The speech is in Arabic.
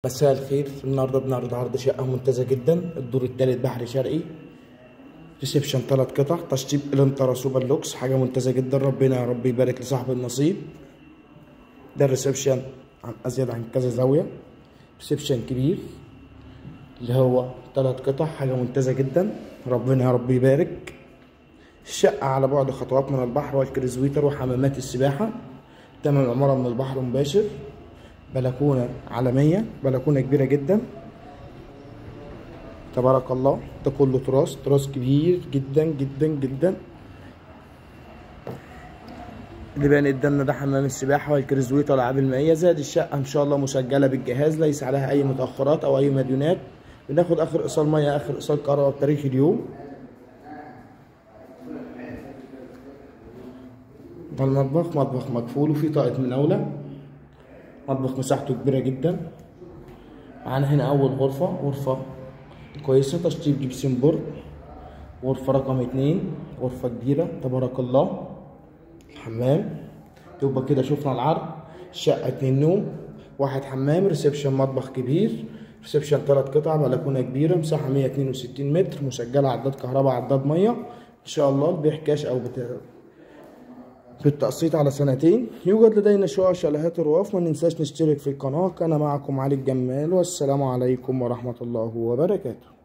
مساء الخير. النهارده بنعرض عرض شقه ممتازه جدا، الدور الثالث بحري شرقي، ريسبشن 3 قطع، تشطيب الانترا سوبر لوكس، حاجه ممتازه جدا. ربنا يا رب يبارك لصاحب النصيب. ده الريسبشن عن ازيد عن كذا زاويه، ريسبشن كبير اللي هو 3 قطع، حاجه ممتازه جدا. ربنا يا رب يبارك. الشقه على بعد خطوات من البحر والكريزويتر وحمامات السباحه، تمام العماره من البحر مباشر، بلكونه عالميه، بلكونه كبيره جدا تبارك الله. ده كله تراس كبير جدا جدا جدا. اللي باين قدامنا ده حمام السباحه والكريزويت والالعاب المائيه، زائد الشقه ان شاء الله مسجله بالجهاز، ليس عليها اي متاخرات او اي مديونات. بناخد اخر ايصال ميه، اخر ايصال كهرباء بتاريخ اليوم. ده المطبخ، مطبخ مقفول وفيه طاقه مناوله، مطبخ مساحته كبيره جدا. معانا هنا اول غرفه كويسه، تشطيب جبسين برج. غرفه رقم 2 غرفه كبيره تبارك الله. الحمام يبقى كده شفنا العرض. الشقه 2 نوم 1 حمام، ريسبشن مطبخ كبير، ريسبشن 3 قطع، بلكونه كبيره، مساحه 162 متر، مسجله عداد كهرباء عداد ميه. ان شاء الله البيع كاش او بالتقسيط على سنتين. يوجد لدينا شقق شاليهات رواف. ما ننساش نشترك في القناه. كان معكم علي الجمال، والسلام عليكم ورحمه الله وبركاته.